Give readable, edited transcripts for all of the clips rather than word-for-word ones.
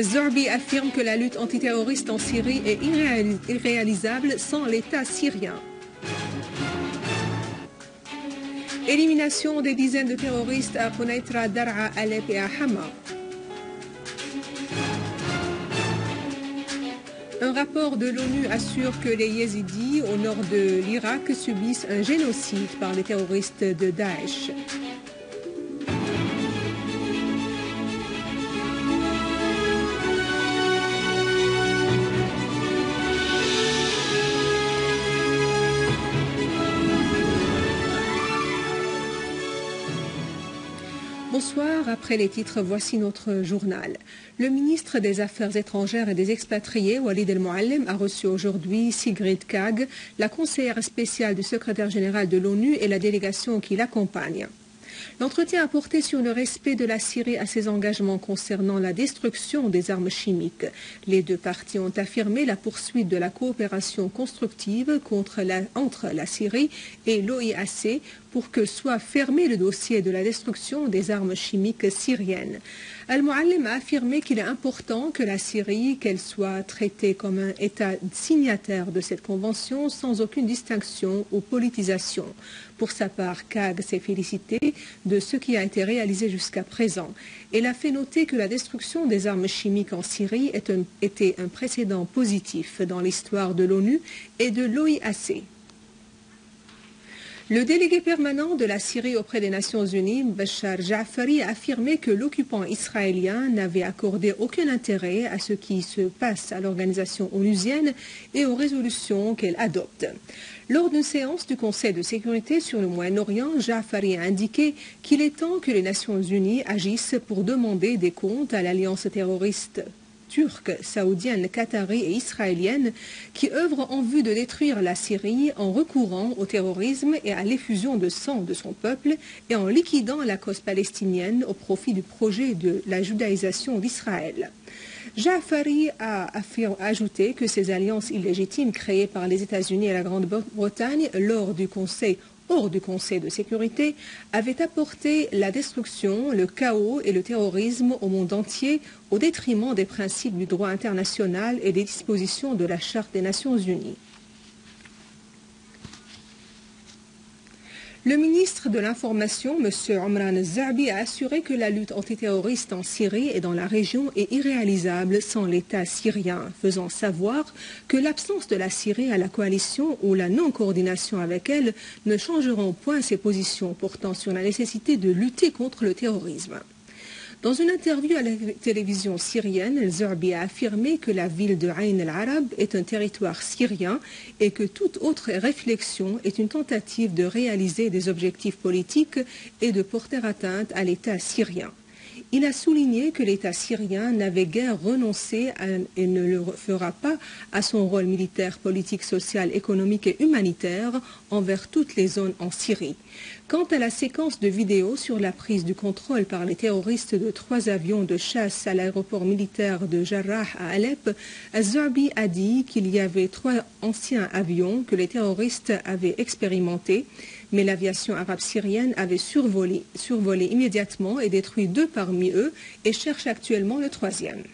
Zorbi affirme que la lutte antiterroriste en Syrie est irréalisable sans l'État syrien. Élimination des dizaines de terroristes à Quneitra, Dar'a, Alep et à Hama. Un rapport de l'ONU assure que les Yézidis au nord de l'Irak subissent un génocide par les terroristes de Daesh. Bonsoir, après les titres, voici notre journal. Le ministre des Affaires étrangères et des expatriés, Walid El-Mouallem, a reçu aujourd'hui Sigrid Kaag, la conseillère spéciale du secrétaire général de l'ONU et la délégation qui l'accompagne. L'entretien a porté sur le respect de la Syrie à ses engagements concernant la destruction des armes chimiques. Les deux parties ont affirmé la poursuite de la coopération constructive entre la Syrie et l'OIAC pour que soit fermé le dossier de la destruction des armes chimiques syriennes. Al-Mouallem a affirmé qu'il est important que la Syrie, qu'elle soit traitée comme un État signataire de cette convention sans aucune distinction ou politisation. Pour sa part, Kaag s'est félicité de ce qui a été réalisé jusqu'à présent. Elle a fait noter que la destruction des armes chimiques en Syrie était un précédent positif dans l'histoire de l'ONU et de l'OIAC. Le délégué permanent de la Syrie auprès des Nations Unies, Bachar Ja'fari, a affirmé que l'occupant israélien n'avait accordé aucun intérêt à ce qui se passe à l'organisation onusienne et aux résolutions qu'elle adopte. Lors d'une séance du Conseil de sécurité sur le Moyen-Orient, Ja'fari a indiqué qu'il est temps que les Nations Unies agissent pour demander des comptes à l'alliance terroriste turque, saoudienne, qatari et israélienne qui œuvrent en vue de détruire la Syrie en recourant au terrorisme et à l'effusion de sang de son peuple et en liquidant la cause palestinienne au profit du projet de la judaïsation d'Israël. Ja'fari a ajouté que ces alliances illégitimes créées par les États-Unis et la Grande-Bretagne hors du Conseil de sécurité, avaient apporté la destruction, le chaos et le terrorisme au monde entier au détriment des principes du droit international et des dispositions de la Charte des Nations Unies. Le ministre de l'Information, M. Omran Zabi, a assuré que la lutte antiterroriste en Syrie et dans la région est irréalisable sans l'État syrien, faisant savoir que l'absence de la Syrie à la coalition ou la non-coordination avec elle ne changeront point ses positions portant sur la nécessité de lutter contre le terrorisme. Dans une interview à la télévision syrienne, El-Zorbi a affirmé que la ville de Ain el-Arab est un territoire syrien et que toute autre réflexion est une tentative de réaliser des objectifs politiques et de porter atteinte à l'État syrien. Il a souligné que l'État syrien n'avait guère renoncé et ne le fera pas à son rôle militaire, politique, social, économique et humanitaire envers toutes les zones en Syrie. Quant à la séquence de vidéos sur la prise du contrôle par les terroristes de 3 avions de chasse à l'aéroport militaire de Jarrah à Alep, Az-Zarbi a dit qu'il y avait 3 anciens avions que les terroristes avaient expérimentés, mais l'aviation arabe syrienne avait survolé immédiatement et détruit 2 parmi eux et cherche actuellement le 3e.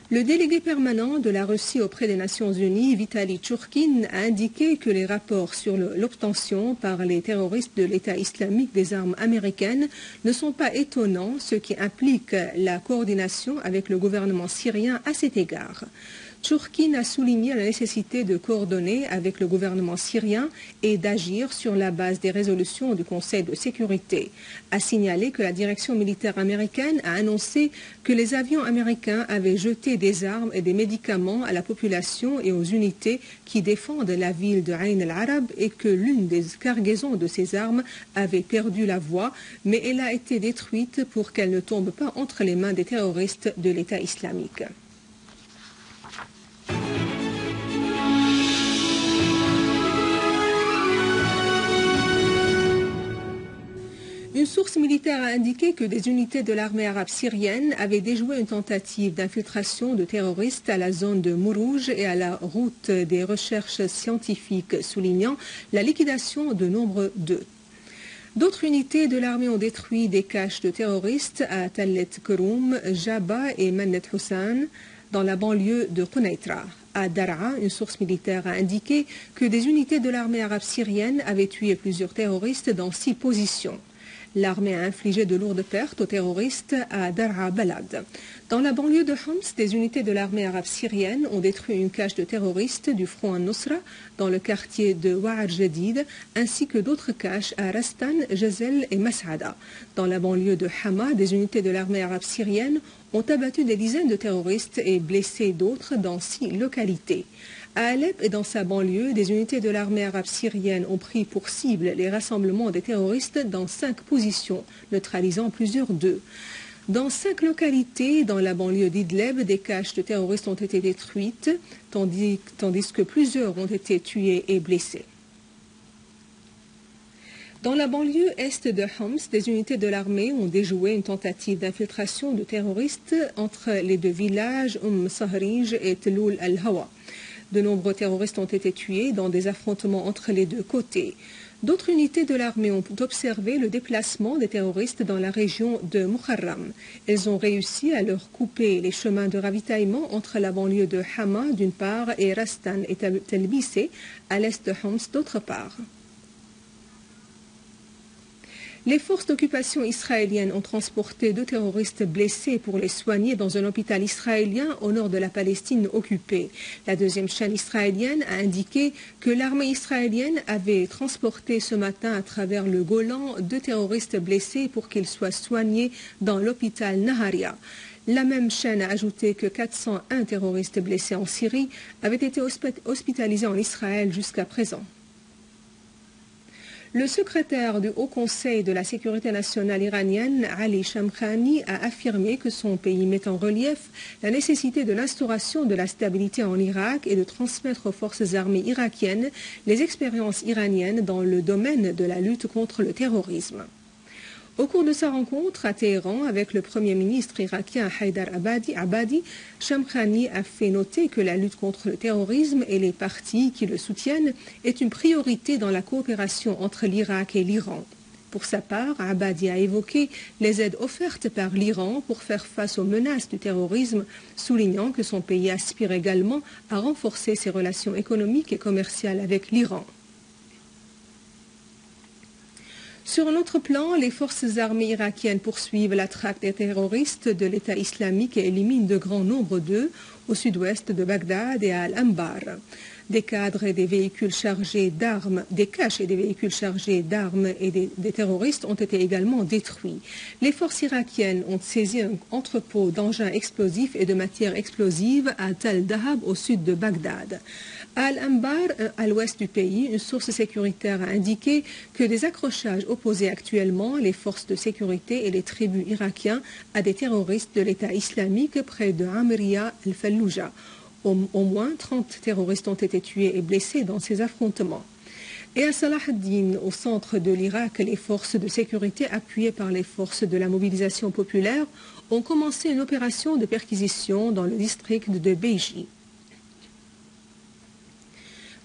Le délégué permanent de la Russie auprès des Nations Unies, Vitali Churkin, a indiqué que les rapports sur l'obtention par les terroristes de l'État islamique des armes américaines ne sont pas étonnants, ce qui implique la coordination avec le gouvernement syrien à cet égard. Churkin a souligné la nécessité de coordonner avec le gouvernement syrien et d'agir sur la base des résolutions du Conseil de sécurité. A signalé que la direction militaire américaine a annoncé que les avions américains avaient jeté des armes et des médicaments à la population et aux unités qui défendent la ville de Ain el-Arab et que l'une des cargaisons de ces armes avait perdu la voie, mais elle a été détruite pour qu'elle ne tombe pas entre les mains des terroristes de l'État islamique. Une source militaire a indiqué que des unités de l'armée arabe syrienne avaient déjoué une tentative d'infiltration de terroristes à la zone de Mourouj et à la route des recherches scientifiques, soulignant la liquidation de nombre d'eux. D'autres unités de l'armée ont détruit des caches de terroristes à Tallet Kouroum, Jaba et Mannet Hussan, dans la banlieue de Quneitra. À Daraa, une source militaire a indiqué que des unités de l'armée arabe syrienne avaient tué plusieurs terroristes dans 6 positions. L'armée a infligé de lourdes pertes aux terroristes à Daraa Balad. Dans la banlieue de Homs, des unités de l'armée arabe syrienne ont détruit une cache de terroristes du front al-Nusra dans le quartier de Wa'ar Jadid, ainsi que d'autres caches à Rastan, Jazel et Mas'ada. Dans la banlieue de Hama, des unités de l'armée arabe syrienne ont abattu des dizaines de terroristes et blessé d'autres dans 6 localités. À Alep et dans sa banlieue, des unités de l'armée arabe syrienne ont pris pour cible les rassemblements des terroristes dans 5 positions, neutralisant plusieurs d'eux. Dans 5 localités, dans la banlieue d'Idleb, des caches de terroristes ont été détruites, tandis que plusieurs ont été tués et blessés. Dans la banlieue est de Homs, des unités de l'armée ont déjoué une tentative d'infiltration de terroristes entre les 2 villages Sahrij et Teloul al-Hawa. De nombreux terroristes ont été tués dans des affrontements entre les 2 côtés. D'autres unités de l'armée ont observé le déplacement des terroristes dans la région de Muharram. Elles ont réussi à leur couper les chemins de ravitaillement entre la banlieue de Hama d'une part et Rastan et Telbissé à l'est de Homs d'autre part. Les forces d'occupation israéliennes ont transporté 2 terroristes blessés pour les soigner dans un hôpital israélien au nord de la Palestine occupée. La deuxième chaîne israélienne a indiqué que l'armée israélienne avait transporté ce matin à travers le Golan 2 terroristes blessés pour qu'ils soient soignés dans l'hôpital Naharia. La même chaîne a ajouté que 401 terroristes blessés en Syrie avaient été hospitalisés en Israël jusqu'à présent. Le secrétaire du Haut Conseil de la sécurité nationale iranienne, Ali Shamkhani, a affirmé que son pays met en relief la nécessité de l'instauration de la stabilité en Irak et de transmettre aux forces armées irakiennes les expériences iraniennes dans le domaine de la lutte contre le terrorisme. Au cours de sa rencontre à Téhéran avec le Premier ministre irakien Haïdar Abadi, Shamkhani a fait noter que la lutte contre le terrorisme et les partis qui le soutiennent est une priorité dans la coopération entre l'Irak et l'Iran. Pour sa part, Abadi a évoqué les aides offertes par l'Iran pour faire face aux menaces du terrorisme, soulignant que son pays aspire également à renforcer ses relations économiques et commerciales avec l'Iran. Sur un autre plan, les forces armées irakiennes poursuivent la traque des terroristes de l'État islamique et éliminent de grands nombres d'eux au sud-ouest de Bagdad et à Al-Anbar. Des cadres et des véhicules chargés d'armes, des caches et des véhicules chargés d'armes et des terroristes ont été également détruits. Les forces irakiennes ont saisi un entrepôt d'engins explosifs et de matières explosives à Tal Dahab au sud de Bagdad. À Al-Anbar, à l'ouest du pays, une source sécuritaire a indiqué que des accrochages opposaient actuellement les forces de sécurité et les tribus irakiens à des terroristes de l'État islamique près de Amriya al-Fallujah. Au moins 30 terroristes ont été tués et blessés dans ces affrontements. Et à Salah ad-Din, au centre de l'Irak, les forces de sécurité appuyées par les forces de la mobilisation populaire ont commencé une opération de perquisition dans le district de Beji.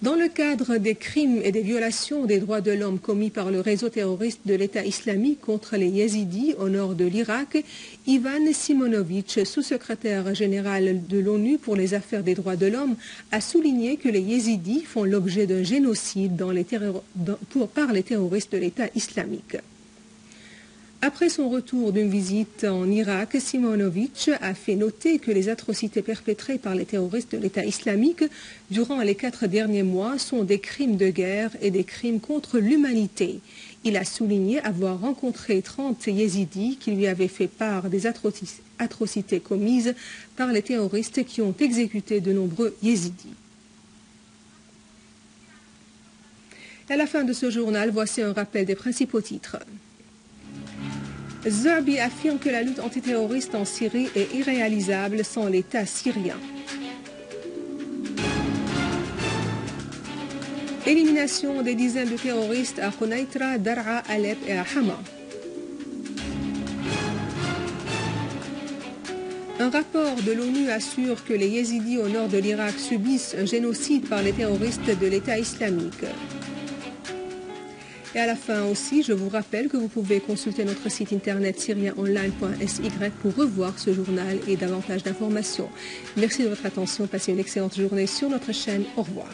Dans le cadre des crimes et des violations des droits de l'homme commis par le réseau terroriste de l'État islamique contre les Yézidis au nord de l'Irak, Ivan Simonovitch, sous-secrétaire général de l'ONU pour les affaires des droits de l'homme, a souligné que les Yézidis font l'objet d'un génocide par les terroristes de l'État islamique. Après son retour d'une visite en Irak, Simonovitch a fait noter que les atrocités perpétrées par les terroristes de l'État islamique durant les 4 derniers mois sont des crimes de guerre et des crimes contre l'humanité. Il a souligné avoir rencontré 30 yézidis qui lui avaient fait part des atrocités commises par les terroristes qui ont exécuté de nombreux yézidis. À la fin de ce journal, voici un rappel des principaux titres. Zarbi affirme que la lutte antiterroriste en Syrie est irréalisable sans l'État syrien. Élimination des dizaines de terroristes à Quneitra, Daraa, Alep et à Hama. Un rapport de l'ONU assure que les Yézidis au nord de l'Irak subissent un génocide par les terroristes de l'État islamique. Et à la fin aussi, je vous rappelle que vous pouvez consulter notre site internet syrienonline.sy pour revoir ce journal et davantage d'informations. Merci de votre attention. Passez une excellente journée sur notre chaîne. Au revoir.